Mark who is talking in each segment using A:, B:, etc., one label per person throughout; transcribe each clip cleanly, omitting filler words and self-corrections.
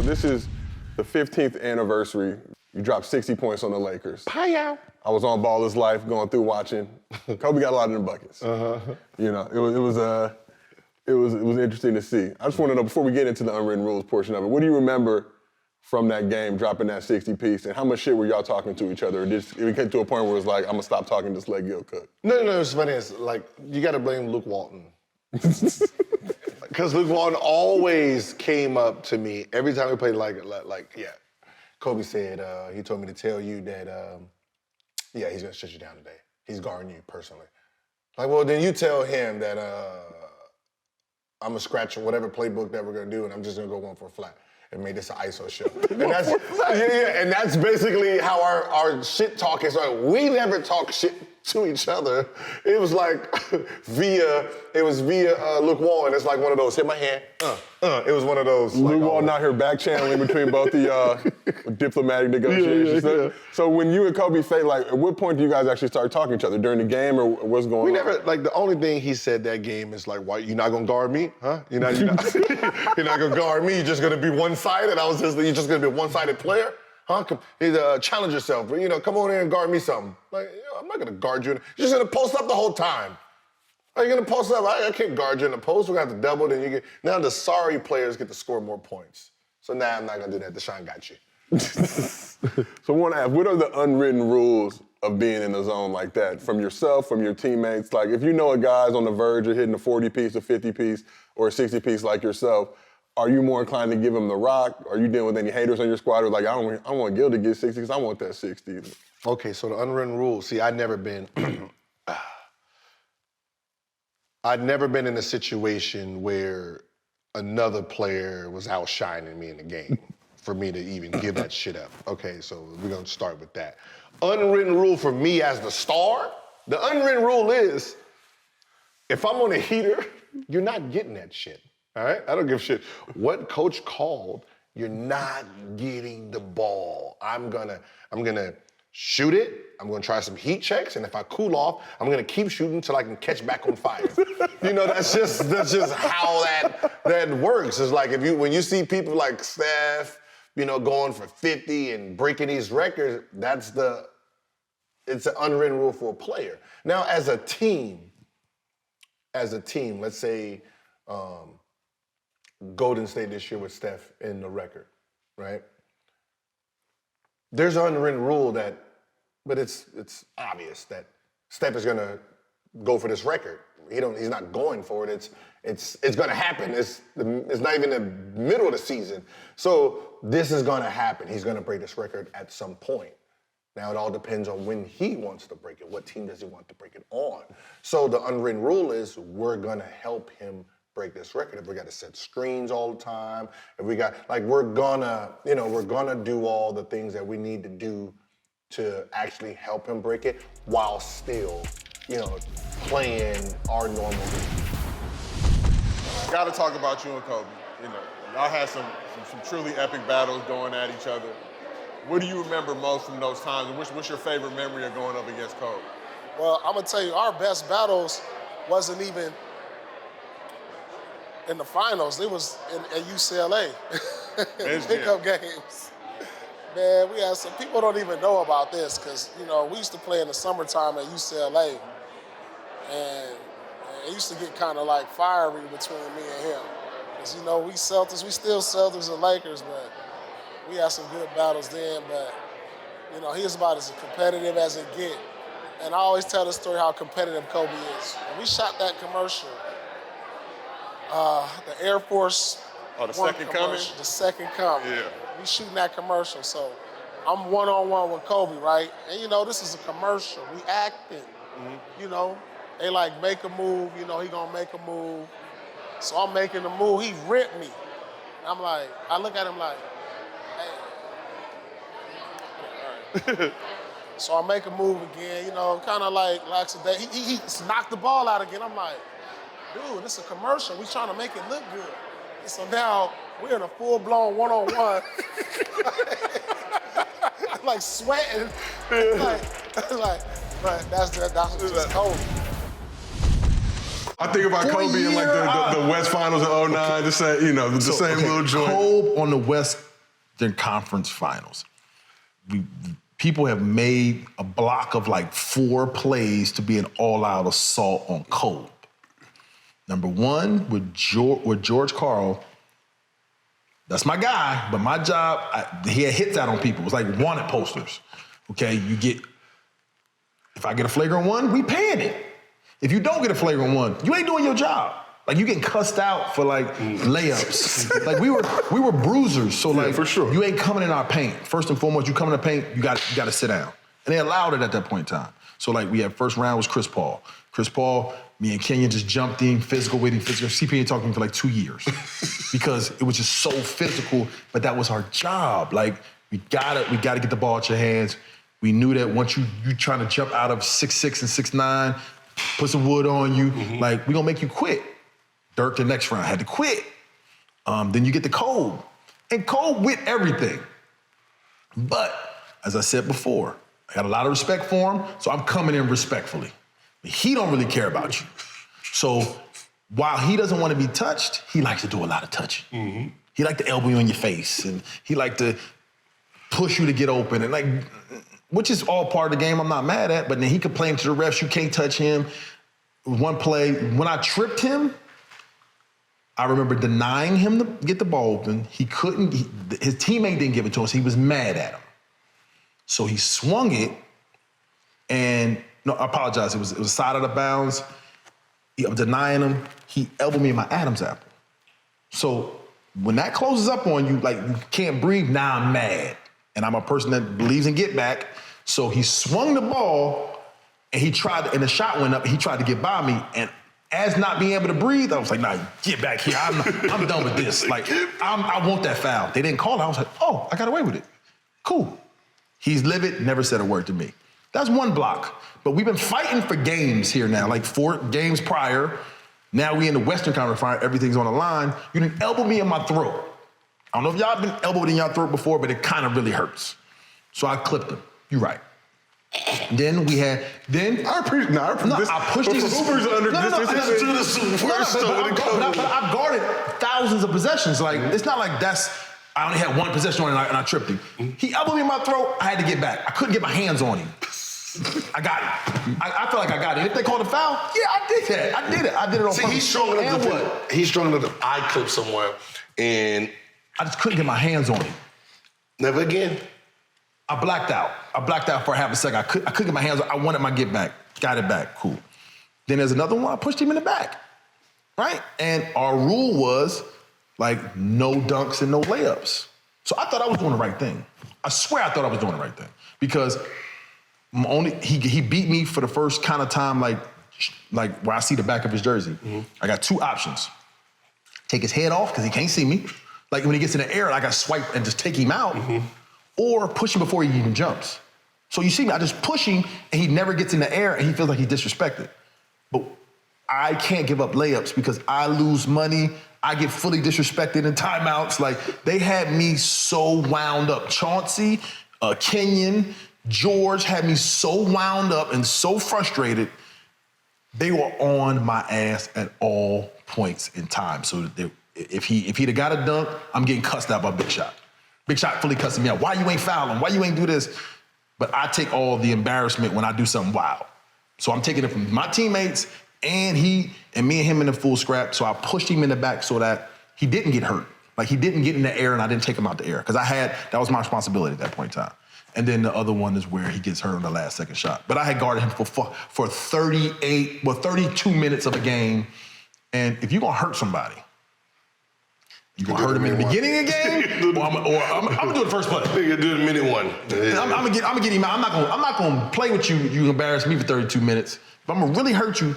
A: this is the 15th anniversary. You dropped 60 points on the Lakers.
B: Hi-yow.
A: I was on Baller's Life going through watching. Kobe got a lot of them buckets. You know, it was interesting to see. I just want to know, before we get into the unwritten rules portion of it, what do you remember from that game, dropping that 60 piece, and how much shit were y'all talking to each other? Or did it get to a point where it was like, I'm gonna stop talking, just let Gil cook?
B: No, it's funny. It's like, you gotta blame Luke Walton. Because Luke Walton always came up to me every time we played yeah. Kobe said, he told me to tell you that, yeah, he's gonna shut you down today. He's guarding you personally. Like, well, then you tell him that I'm gonna scratch whatever playbook that we're gonna do, and I'm just gonna go one for a flat and make this an ISO show. And that's basically how our shit talk is. Like, we never talk shit to each other. It was like via Luke Walton. It's like one of those, hit my hand, It was one of those.
A: Luke Walton out here back channeling between both the diplomatic negotiations.
B: Yeah.
A: So when you and Kobe say, like, at what point do you guys actually start talking to each other? During the game, or what's going on?
B: We never, like, the only thing he said that game is like, why, you're not gonna guard me? Huh? You're not you're not gonna guard me, you're just gonna be one-sided? You're just gonna be a one-sided player? Huh? Challenge yourself. You know, come on in and guard me something. Like, you know, I'm not gonna guard you. You're just gonna post up the whole time. Are you gonna post up? I can't guard you in the post. We're gonna have to double. Then you get, now the sorry players get to score more points. So now I'm not gonna do that. Deshaun got you.
A: So I want to ask, what are the unwritten rules of being in the zone like that? From yourself, from your teammates? Like, if you know a guy's on the verge of hitting a 40-piece, a 50-piece, or a 60-piece like yourself, are you more inclined to give him the rock? Are you dealing with any haters on your squad? Or like, I don't want Gil to get 60 because I want that 60.
B: Okay, so the unwritten rules. See, I'd never been in a situation where another player was outshining me in the game for me to even give that shit up. Okay, so we're gonna start with that. Unwritten rule for me as the star, the unwritten rule is, if I'm on a heater, you're not getting that shit. All right? I don't give a shit what coach called, you're not getting the ball. I'm gonna shoot it, I'm gonna try some heat checks, and if I cool off, I'm gonna keep shooting until I can catch back on fire. You know, that's just how that works. It's like when you see people like Steph, you know, going for 50 and breaking these records, it's an unwritten rule for a player. Now, as a team, let's say, Golden State this year with Steph in the record, right? There's an unwritten rule but it's obvious that Steph is gonna go for this record. He's not going for it. It's gonna happen. It's not even the middle of the season. So this is gonna happen. He's gonna break this record at some point. Now it all depends on when he wants to break it. What team does he want to break it on? So the unwritten rule is we're gonna help him break this record. If we got to set screens all the time, we're gonna do all the things that we need to do to actually help him break it while still, you know, playing our normal game.
C: Got to talk about you and Kobe. You know, y'all had some truly epic battles going at each other. What do you remember most from those times? And what's your favorite memory of going up against Kobe?
D: Well, I'm gonna tell you, our best battles wasn't even in the finals. It was at UCLA. Pickup games. Man, we had some people don't even know about this because, you know, we used to play in the summertime at UCLA, and it used to get kind of like fiery between me and him. Because, you know, we still Celtics and Lakers, but we had some good battles then. But, you know, he was about as competitive as it get. And I always tell the story how competitive Kobe is. When we shot that commercial, the Air Force.
C: Oh, the second coming?
D: The second coming.
C: Yeah.
D: We shooting that commercial, so I'm one-on-one with Kobe, right? And you know, this is a commercial. We acting. Mm-hmm. You know, they like make a move. You know, he gonna make a move. So I'm making the move. He ripped me. I'm like, I look at him like, hey. All right. So I make a move again. You know, kind of like today. He knocked the ball out again. I'm like, dude, this is a commercial. We trying to make it look good. And so now we're in a full-blown one-on-one. Like sweating. But that's Kobe.
A: I think about Kobe in like the West Finals of '09, the same little joint.
E: Kobe on the West They're in conference finals. People have made a block of like 4 plays to be an all-out assault on Kobe. Number one, with George Karl, that's my guy, but my job, he had hits out on people. It was like wanted posters. Okay, if I get a flagrant 1, we paying it. If you don't get a flagrant 1, you ain't doing your job. Like you getting cussed out for like layups. Like we were bruisers, so like
A: for sure.
E: You ain't coming in our paint. First and foremost, you come in the paint, you got to sit down. And they allowed it at that point in time. So like we had first round was Chris Paul. Chris Paul, me and Kenyon just jumped in, physical with him, physical. CP ain't talking to me for like 2 years because it was just so physical. But that was our job. Like we gotta get the ball at your hands. We knew that once you trying to jump out of 6'6" and 6'9", put some wood on you, like we gonna make you quit. Dirk the next round had to quit. Then you get the Kobe. And Kobe with everything. But, as I said before, I got a lot of respect for him, so I'm coming in respectfully. But he don't really care about you. So, while he doesn't want to be touched, he likes to do a lot of touching. He like to elbow you in your face, and he like to push you to get open, and like, which is all part of the game I'm not mad at, but then he complained to the refs, you can't touch him. One play, when I tripped him, I remember denying him to get the ball open. He couldn't, his teammate didn't give it to us. He was mad at him. So he swung it, and, no, I apologize. It was side of the bounds. I'm denying him. He elbowed me in my Adam's apple. So when that closes up on you, like you can't breathe, now I'm mad. And I'm a person that believes in get back. So he swung the ball, and and the shot went up, and he tried to get by me, and as not being able to breathe, I was like, nah, get back here. I'm done with this. Like, I want that foul. They didn't call it. I was like, oh, I got away with it. Cool. He's livid, never said a word to me. That's one block. But we've been fighting for games here now, like 4 games prior. Now we in the Western Conference Final, everything's on the line. You didn't elbow me in my throat. I don't know if y'all been elbowed in your throat before, but it kind of really hurts. So I clipped him. You're right. Then we had,
A: I
E: pushed these.
A: Hoopers under
E: But I've guarded thousands of possessions. Like, it's not like I only had one possession on him and I tripped him. He elbowed me in my throat, I had to get back. I couldn't get my hands on him. I got it. I feel like I got it. If they called a foul, yeah, I did that. I did it on purpose.
B: See, he's strong enough to eye clip somewhere, and
E: I just couldn't get my hands on him.
B: Never again.
E: I blacked out for half a second. I couldn't get my hands on. I wanted my get back. Got it back. Cool. Then there's another one. I pushed him in the back. Right? And our rule was like no dunks and no layups. So I thought I was doing the right thing. I swear I thought I was doing the right thing because he beat me for the first kind of time like where I see the back of his jersey. I got 2 options. Take his head off because he can't see me. Like when he gets in the air, I got to swipe and just take him out. Or push him before he even jumps. So you see me, I just push him and he never gets in the air and he feels like he's disrespected. But I can't give up layups because I lose money. I get fully disrespected in timeouts. Like they had me so wound up. Chauncey, Kenyon, George had me so wound up and so frustrated. They were on my ass at all points in time. So that if he'd have got a dunk, I'm getting cussed out by Big Shot. Big Shot fully cussing me out. Why you ain't fouling? Why you ain't do this? But I take all the embarrassment when I do something wild. So I'm taking it from my teammates and me and him in the full scrap. So I pushed him in the back so that he didn't get hurt. Like he didn't get in the air and I didn't take him out the air. Because that was my responsibility at that point in time. And then the other one is where he gets hurt on the last second shot. But I had guarded him for 32 minutes of a game. And if you're gonna hurt somebody, you gonna hurt him in the beginning of the game, or I'm gonna do it the first play.
B: Nigga, do the minute one.
E: I'm gonna get him out. I'm not gonna play with you. You embarrass me for 32 minutes. If I'm gonna really hurt you,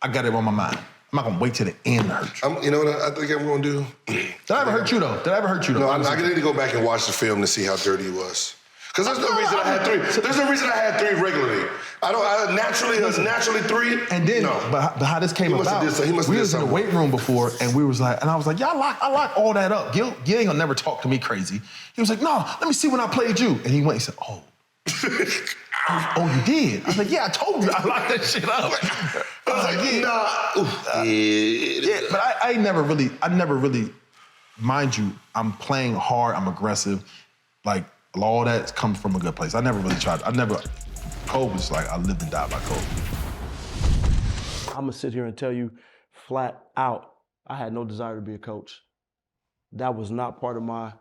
E: I got it on my mind. I'm not gonna wait till the end to hurt you.
B: You know what I think I'm gonna do?
E: Did I ever hurt you though?
B: No, I need to go back and watch the film to see how dirty he was. Because there's no reason I had 3. There's no reason I had 3 regularly. I naturally 3.
E: And then,
B: no.
E: but how this came about, we was in the weight room before, and we was like, and I was like, yeah, I lock all that up. Gil ain't gonna never talk to me crazy. He was like, no, let me see when I played you. And he went, he said, oh. Oh, you did? I was like, yeah, I told you I locked that shit up. I was like, yeah.
B: Nah.
E: Yeah, but I never really mind you, I'm playing hard, I'm aggressive. Like, all that comes from a good place. I never really tried. Kobe was like, I lived and died by Kobe.
F: I'm gonna sit here and tell you flat out, I had no desire to be a coach. That was not part of my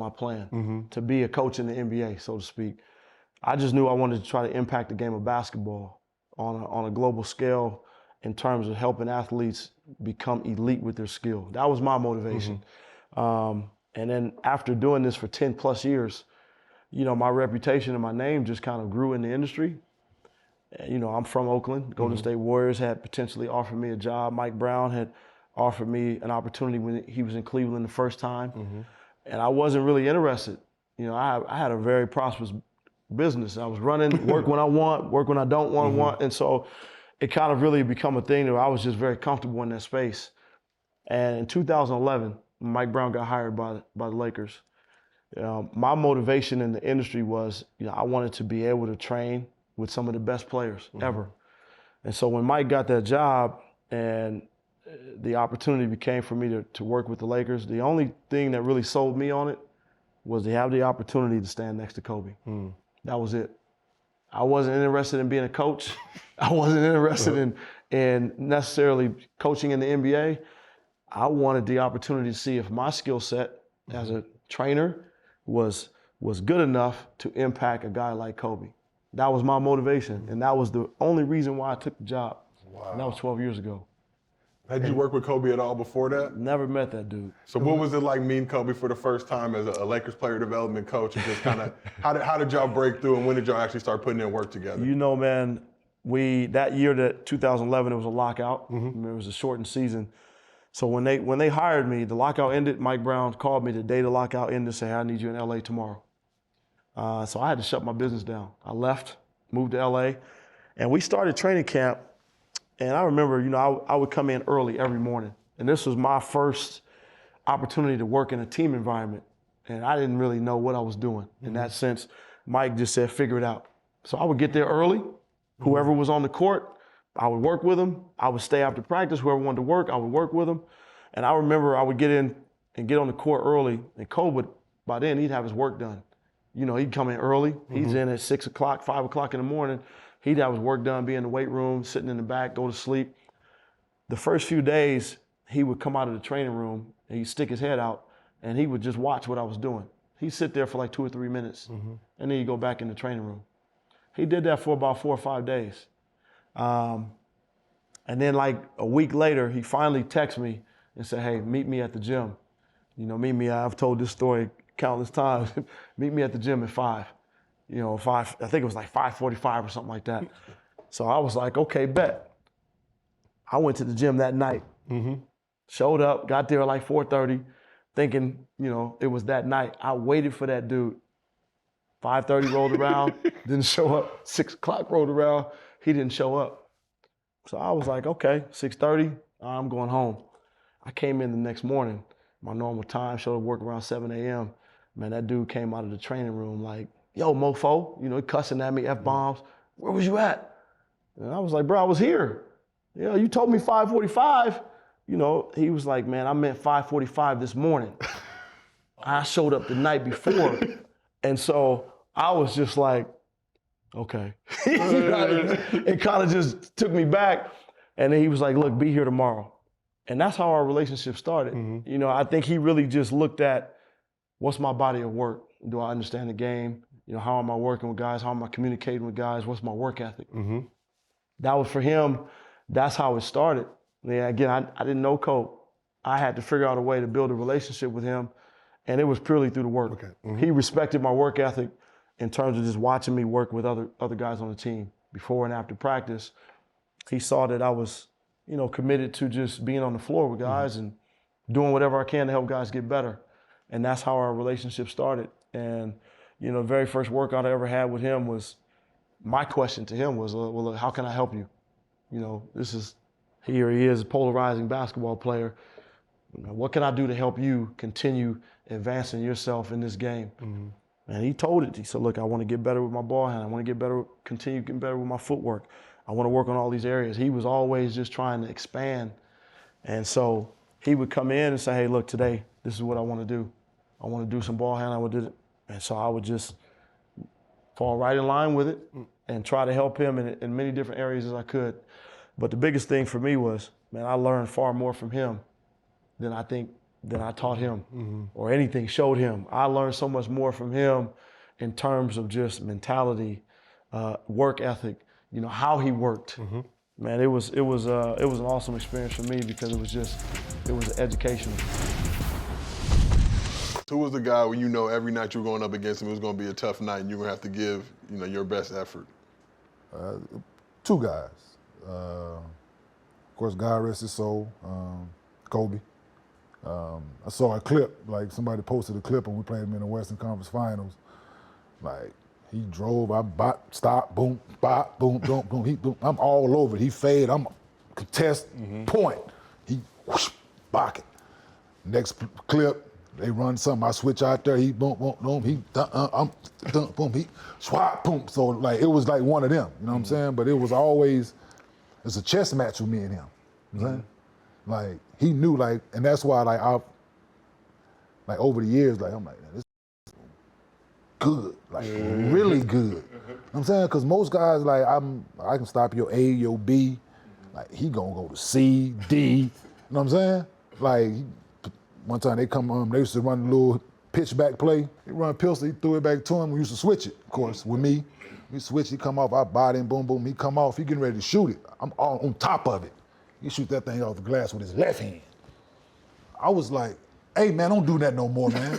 F: plan, to be a coach in the NBA, so to speak. I just knew I wanted to try to impact the game of basketball on a global scale in terms of helping athletes become elite with their skill. That was my motivation. And then after doing this for 10 plus years, you know, my reputation and my name just kind of grew in the industry. You know, I'm from Oakland. Golden State Warriors had potentially offered me a job. Mike Brown had offered me an opportunity when he was in Cleveland the first time. And I wasn't really interested. You know, I had a very prosperous business. I was running, work when I want, work when I don't want. And so it kind of really become a thing that I was just very comfortable in that space. And in 2011, Mike Brown got hired by the Lakers. My motivation in the industry was, you know, I wanted to be able to train with some of the best players ever. And so when Mike got that job and the opportunity became for me to work with the Lakers, the only thing that really sold me on it was to have the opportunity to stand next to Kobe. That was it. I wasn't interested in being a coach. I wasn't interested in necessarily coaching in the NBA. I wanted the opportunity to see if my skill set as a trainer was good enough to impact a guy like Kobe. That was my motivation, and that was the only reason why I took the job. Wow. And that was 12 years ago.
A: Had you worked with Kobe at all before that?
F: Never met that dude.
A: So what was it like meeting Kobe for the first time as a Lakers player development coach, and just kind of how did y'all break through, and when did y'all actually start putting in work together?
F: You know, man, that year, 2011, it was a lockout. It was a shortened season. So when they hired me, the lockout ended. Mike Brown called me the day the lockout ended, say, I need you in LA tomorrow. So I had to shut my business down. I left, moved to LA, and we started training camp. And I remember, you know, I would come in early every morning. And this was my first opportunity to work in a team environment. And I didn't really know what I was doing. In that sense, Mike just said, figure it out. So I would get there early. Whoever was on the court, I would work with them. I would stay after practice. Whoever wanted to work, I would work with them. And I remember I would get in and get on the court early. And Kobe would, by then, he'd have his work done. You know, he'd come in early. He's in at 6 o'clock, 5 o'clock in the morning. He'd have his work done, be in the weight room, sitting in the back, go to sleep. The first few days, he would come out of the training room and he'd stick his head out and he would just watch what I was doing. He'd sit there for like 2 or 3 minutes and then he'd go back in the training room. He did that for about 4 or 5 days. And then like a week later, he finally texted me and said, hey, meet me at the gym. You know, I've told this story countless times. Meet me at the gym at 5. You know, I think it was like 5:45 or something like that. So I was like, okay, bet. I went to the gym that night, showed up, got there at like 4:30, thinking, you know, it was that night. I waited for that dude. 5:30 rolled around, didn't show up. 6 o'clock rolled around, he didn't show up. So I was like, okay, 6:30, I'm going home. I came in the next morning, my normal time, showed up work around 7 a.m. Man, that dude came out of the training room like, yo, mofo, you know, cussing at me, F-bombs. Where was you at? And I was like, bro, I was here. You know, you told me 5:45. You know, he was like, man, I meant 5:45 this morning. I showed up the night before. And so I was just like, okay. It kind of just took me back. And then he was like, look, be here tomorrow. And that's how our relationship started. You know, I think he really just looked at, what's my body of work? Do I understand the game? You know, how am I working with guys? How am I communicating with guys? What's my work ethic? That was for him, that's how it started. Yeah, again, I didn't know Kobe. I had to figure out a way to build a relationship with him, and it was purely through the work. Okay. He respected my work ethic in terms of just watching me work with other guys on the team before and after practice. He saw that I was, you know, committed to just being on the floor with guys and doing whatever I can to help guys get better. And that's how our relationship started. And, you know, the very first workout I ever had with him was, my question to him was, well, look, how can I help you? You know, he is a polarizing basketball player. What can I do to help you continue advancing yourself in this game? And he told it. He said, look, I want to get better with my ball hand. I want to get better, continue getting better with my footwork. I want to work on all these areas. He was always just trying to expand. And so he would come in and say, hey, look, today, this is what I want to do. I want to do some ball handling. I would do it. And so I would just fall right in line with it and try to help him in many different areas as I could. But the biggest thing for me was, man, I learned far more from him than I taught him or anything showed him. I learned so much more from him in terms of just mentality, work ethic, you know, how he worked. Man, it was an awesome experience for me because it was educational.
A: Who was the guy when you know every night you were going up against him, it was going to be a tough night and you were going to have to give, you know, your best effort?
G: Two guys. Of course, God rest his soul, Kobe. I saw a clip, like somebody posted a clip when we played him in the Western Conference Finals. Like, he drove, I bop, stop, boom, bop, boom, boom, boom. Boom. I'm all over it. He fade, I'm contest, point. He whoosh, block it. Next clip, they run something, I switch out there, he boom, boom, boom, he I'm boom, he swap, boom. So like it was like one of them, you know what I'm saying? But it was always, it's a chess match with me and him. You know what I'm saying? Like he knew, like, and that's why like like over the years, like I'm like, this is good, like really good. You know what I'm saying? Because most guys, like I can stop your A, your B, like he gonna go to C, D. You know what I'm saying? Like one time they come, they used to run a little pitch back play. He run a pistol, he threw it back to him. We used to switch it, of course, with me. We switch, he come off, I body him, boom, boom, he come off, he getting ready to shoot it. I'm all on top of it. He shoot that thing off the glass with his left hand. I was like, hey man, don't do that no more, man.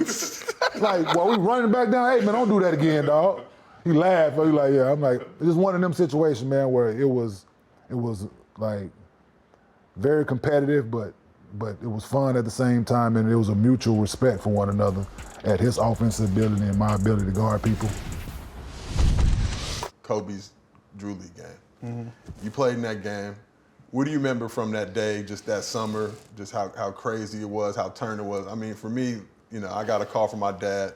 G: Like, while we running back down, hey man, don't do that again, dog. He laughed, he like, yeah. I'm like, it's one of them situations, man, where it was like very competitive, but it was fun at the same time, and it was a mutual respect for one another at his offensive ability and my ability to guard people.
A: Kobe's Drew League game. You played in that game. What do you remember from that day, just that summer, just how crazy it was, how turned it was? I mean, for me, you know, I got a call from my dad.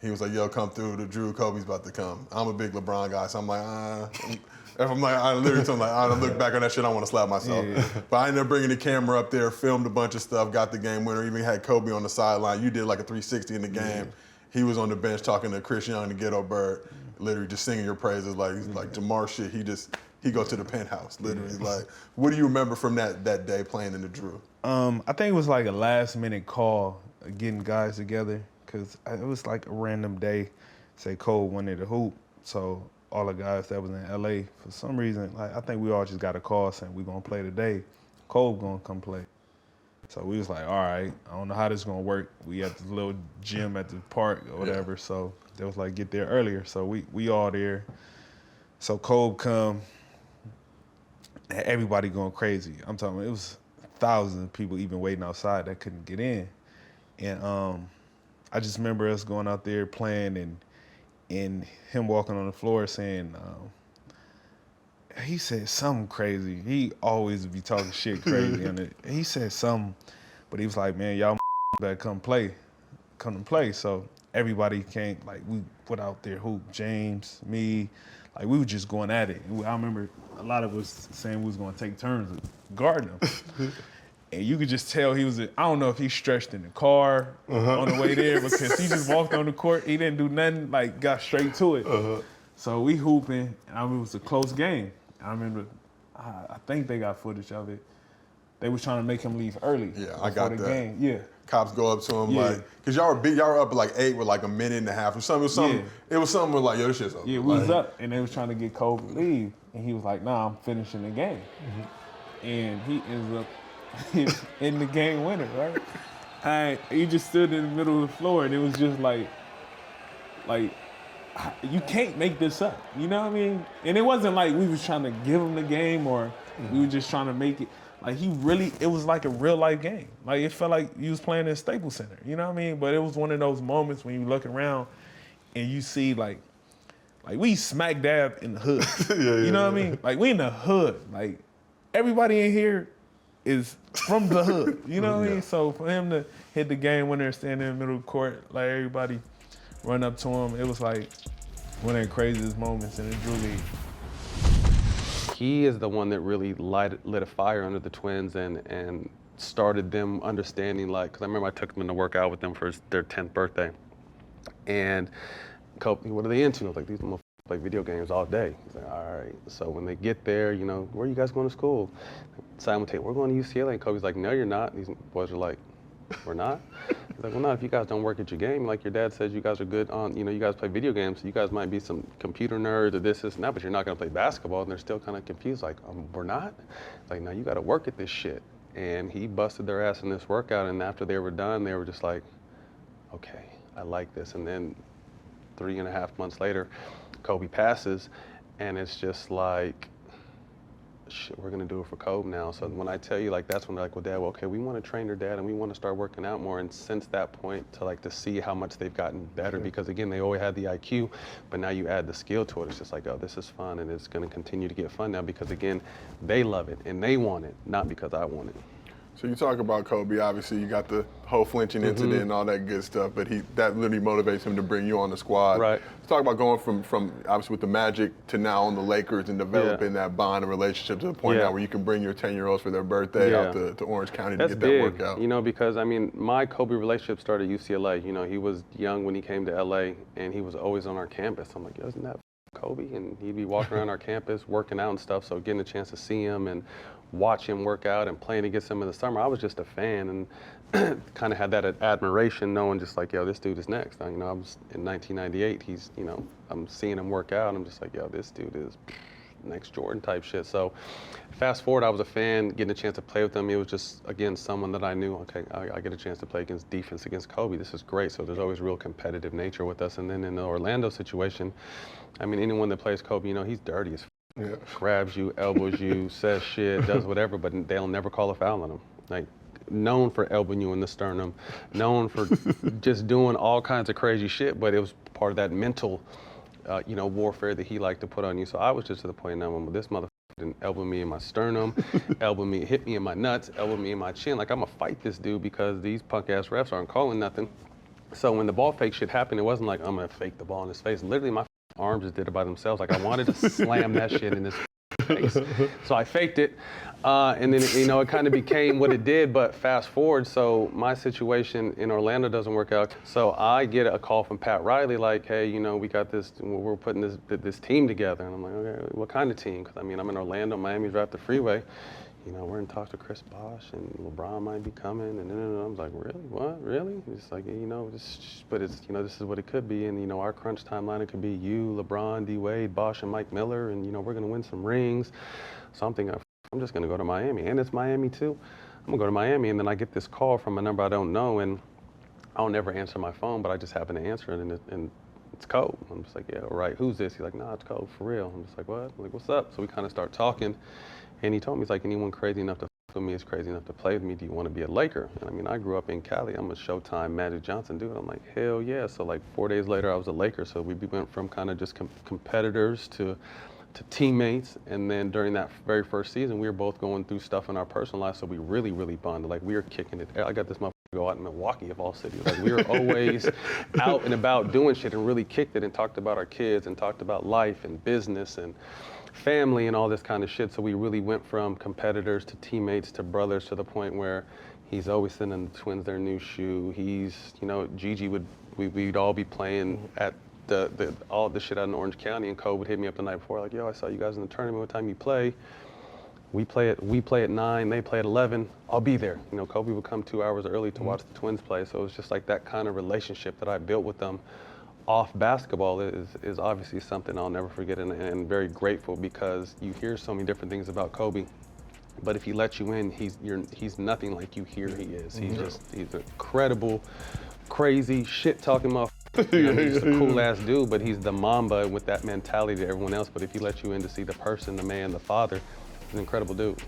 A: He was like, yo, come through, the Drew, Kobe's about to come. I'm a big LeBron guy, so I'm like, I literally told him, like, I look back on that shit, I want to slap myself. Yeah. But I ended up bringing the camera up there, filmed a bunch of stuff, got the game winner, even had Kobe on the sideline. You did like a 360 in the game. Yeah. He was on the bench talking to Chris Young, the Ghetto Bird, literally just singing your praises like Jamar shit. He go to the penthouse, literally. Yeah. Like, what do you remember from that day playing in the Drew?
H: I think it was like a last minute call, getting guys together, because it was like a random day. Say Cole wanted to hoop, so all the guys that was in LA, for some reason, like I think we all just got a call saying we gonna play today. Cole gonna come play. So we was like, all right, I don't know how this is gonna work. We at the little gym at the park or whatever, yeah. So they was like, get there earlier. So we all there. So Cole come, and everybody going crazy. I'm talking, it was thousands of people even waiting outside that couldn't get in. And I just remember us going out there playing and him walking on the floor saying, he said something crazy. He always be talking shit crazy. And he said something, but he was like, man, y'all better come to play. So everybody came, like we put out there hoop, James, me, like we were just going at it. I remember a lot of us saying we was gonna take turns guarding him. And you could just tell he was, I don't know if he stretched in the car on the way there, because he just walked on the court, he didn't do nothing, like got straight to it. So we hooping, and it was a close game. I remember, I think they got footage of it. They was trying to make him leave early.
A: Yeah, I got
H: the
A: that.
H: Game. Yeah.
A: Cops go up to him like, cause y'all were up like 8 with like a minute and a half or something. It was something with like, yo, this shit's over.
H: Yeah, we was up, and they was trying to get Kobe to leave, and he was like, nah, I'm finishing the game. And he ends up in the game winner, right? And he just stood in the middle of the floor, and it was just like you can't make this up, you know what I mean? And it wasn't like we was trying to give him the game or we were just trying to make it. Like it was like a real life game. Like it felt like you was playing in Staples Center, you know what I mean? But it was one of those moments when you look around and you see like we smack dab in the hood, you know what I mean? Like we in the hood, like everybody in here is from the hood, you know what I mean? So for him to hit the game winner and stand in the middle of the court, like everybody run up to him, it was like one of the craziest moments in the Drew League.
I: He is the one that really lit a fire under the Twins and started them understanding, like, because I remember I took them to work out with them for their 10th birthday. And Kobe, what are they into? I was like, these motherfuckers play video games all day. He's like, all right. So when they get there, you know, where are you guys going to school? Simultaneously, we're going to UCLA. And Kobe's like, no, you're not. These boys are like, we're not? He's like, well, not if you guys don't work at your game. Like your dad says you guys are good on, you know, you guys play video games. So you guys might be some computer nerds or this, and that, but you're not going to play basketball. And they're still kind of confused, like, we're not? Like, no, you got to work at this shit. And he busted their ass in this workout. And after they were done, they were just like, okay, I like this. And then 3.5 months later, Kobe passes, and it's just like, shit, we're gonna do it for Kobe now. So when I tell you, like, that's when they're like, well, Dad, well, okay, we want to train their dad and we want to start working out more. And since that point, to see how much they've gotten better, because again, they always had the IQ, but now you add the skill to it. It's just like, oh, this is fun, and it's gonna continue to get fun now because again, they love it and they want it, not because I want it.
A: So you talk about Kobe, obviously you got the whole flinching incident and all that good stuff, but that literally motivates him to bring you on the squad.
I: Right.
A: Let's talk about going from obviously with the Magic to now on the Lakers and developing that bond and relationship to the point now where you can bring your 10-year-olds for their birthday out to Orange County to get that workout.
I: You know, because I mean, my Kobe relationship started at UCLA. You know, he was young when he came to LA and he was always on our campus. I'm like, yo, isn't that Kobe? And he'd be walking around our campus working out and stuff. So getting a chance to see him and watch him work out and playing against him in the summer, I was just a fan and kind of had that admiration, knowing just like, yo, this dude is next. You know, I was in 1998. He's, you know, I'm seeing him work out. And I'm just like, yo, this dude is next Jordan type shit. So fast forward, I was a fan, getting a chance to play with him. It was just, again, someone that I knew, okay, I get a chance to play against defense against Kobe. This is great. So there's always real competitive nature with us. And then in the Orlando situation, I mean, anyone that plays Kobe, you know, he's dirty as grabs you, elbows you, says shit, does whatever, but they'll never call a foul on him. Like, known for elbowing you in the sternum, known for just doing all kinds of crazy shit, but it was part of that mental, you know, warfare that he liked to put on you. So I was just to the point now when this motherfucker didn't elbow me in my sternum, hit me in my nuts, elbow me in my chin. Like, I'm gonna fight this dude because these punk ass refs aren't calling nothing. So when the ball fake shit happened, it wasn't like I'm gonna fake the ball in his face. Literally, my arms just did it by themselves. Like, I wanted to slam that shit in his face. So I faked it, and then, you know, it kind of became what it did. But fast forward, so my situation in Orlando doesn't work out. So I get a call from Pat Riley, like, hey, you know, we got this, we're putting this team together. And I'm like, okay, what kind of team? Because I mean, I'm in Orlando, Miami's right up the freeway. You know, we're in talks with Chris Bosh and LeBron might be coming. And then I was like, really? What? Really? It's like, you know, but it's, you know, this is what it could be. And, you know, our crunch timeline, it could be you, LeBron, D. Wade, Bosh, and Mike Miller. And, you know, we're going to win some rings. So I'm thinking, I'm just going to go to Miami. And it's Miami, too. I'm going to go to Miami. And then I get this call from a number I don't know. And I don't never answer my phone, but I just happen to answer it. And it's Kobe. I'm just like, yeah, all right. Who's this? He's like, nah, it's Kobe, for real. I'm just like, what? I'm like, what's up? So we kind of start talking. And he told me, he's like, anyone crazy enough to f with me is crazy enough to play with me. Do you want to be a Laker? And I mean, I grew up in Cali. I'm a Showtime Magic Johnson dude. I'm like, hell yeah. So like 4 days later, I was a Laker. So we went from kind of just competitors to teammates. And then during that very first season, we were both going through stuff in our personal lives. So we really, really bonded. Like, we were kicking it. I got this motherfucker to go out in Milwaukee of all cities. Like, we were always out and about doing shit and really kicked it and talked about our kids and talked about life and business and family and all this kind of shit. So we really went from competitors to teammates to brothers to the point where he's always sending the twins their new shoe. He's, you know, Gigi we'd all be playing at all the shit out in Orange County, and Kobe would hit me up the night before, like, yo, I saw you guys in the tournament. What time you play? We play at 9, they play at 11. I'll be there. You know, Kobe would come 2 hours early to watch the twins play. So it was just like that kind of relationship that I built with them off basketball is obviously something I'll never forget, and very grateful, because you hear so many different things about Kobe, but if he lets you in, he's nothing like you hear he is. He's an incredible, crazy, shit-talking motherfucker. You know, he's a cool-ass dude, but he's the Mamba with that mentality to everyone else. But if he lets you in to see the person, the man, the father, he's an incredible dude.